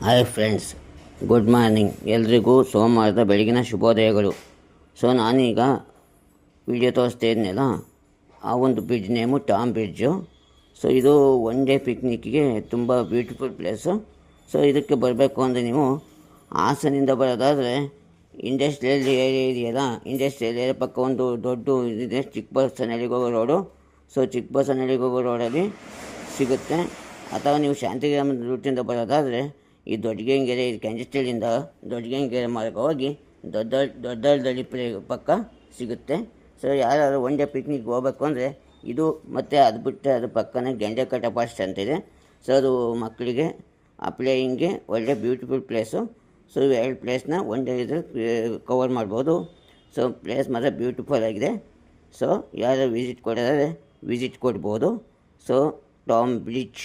Hi friends, good morning. ಎಲ್ರಿಗೂ ಸೋಮವಾರದ ಬೆಳಗಿನ ಶುಭೋದಯಗಳು. ಸೊ ನಾನೀಗ ವಿಡಿಯೋ ತೋರಿಸ್ತಾ ಇದ್ನಲ್ಲ, ಆ ಒಂದು bridge name Tom bridge. So ಇದು ಒನ್ ಡೇ ಪಿಕ್ನಿಕ್ಗೆ ತುಂಬ ಬ್ಯೂಟಿಫುಲ್ ಪ್ಲೇಸು. ಸೊ ಇದಕ್ಕೆ ಬರಬೇಕು ಅಂದರೆ ನೀವು ಹಾಸನಿಂದ ಬರೋದಾದರೆ ಇಂಡಸ್ಟ್ರಿಯಲ್ ಏರಿಯಾ ಇದೆಯಲ್ಲ, ಇಂಡಸ್ಟ್ರಿಯಲ್ ಏರಿಯಾ ಪಕ್ಕ ಒಂದು ದೊಡ್ಡ ಇದಿದೆ, ಚಿಕ್ಕಬಸವನಹಳ್ಳಿಗೆ ಹೋಗೋ ರೋಡು. ಸೊ ಚಿಕ್ಕಬಸವನಹಳ್ಳಿಗೆ ಹೋಗೋ ರೋಡಲ್ಲಿ ಸಿಗುತ್ತೆ. ಅಥವಾ ನೀವು ಶಾಂತಿಗ್ರಾಮದ ರೂಟಿಂದ ಬರೋದಾದರೆ ಈ ದೊಡ್ಡಗಂಗೆರೆ, ಇದು ಕೆಂಜಸ್ಟಳ್ಳಿಂದ ದೊಡ್ಡಗಂಗೆರೆ ಮಾರ್ಗ ಹೋಗಿ ದೊಡ್ಡಹಳ್ಳಿ ಪಕ್ಕ ಸಿಗುತ್ತೆ. ಸೊ ಯಾರು ಒನ್ ಡೇ ಪಿಕ್ನಿಕ್ ಹೋಗ್ಬೇಕು ಅಂದರೆ ಇದು, ಮತ್ತು ಅದು ಬಿಟ್ಟರೆ ಅದು ಪಕ್ಕನೇ ಗೆಂಡೆಕಟ್ಟ ಫಾಸ್ಟ್ ಅಂತಿದೆ. ಸೊ ಅದು ಮಕ್ಕಳಿಗೆ ಪ್ಲೇಯಿಂಗ್ಗೆ ಒಳ್ಳೆ ಬ್ಯೂಟಿಫುಲ್ ಪ್ಲೇಸು. ಸೊ ಎರಡು ಪ್ಲೇಸ್ನ ಒನ್ ಡೇ ಇದ್ರೆ ಕವರ್ ಮಾಡ್ಬೋದು. ಸೊ ಪ್ಲೇಸ್ ಮಾತ್ರ ಬ್ಯೂಟಿಫುಲ್ ಆಗಿದೆ. ಸೊ ಯಾರು ವಿಸಿಟ್ ಕೊಡೋದಾದರೆ ವಿಸಿಟ್ ಕೊಡ್ಬೋದು. So Tom bridge.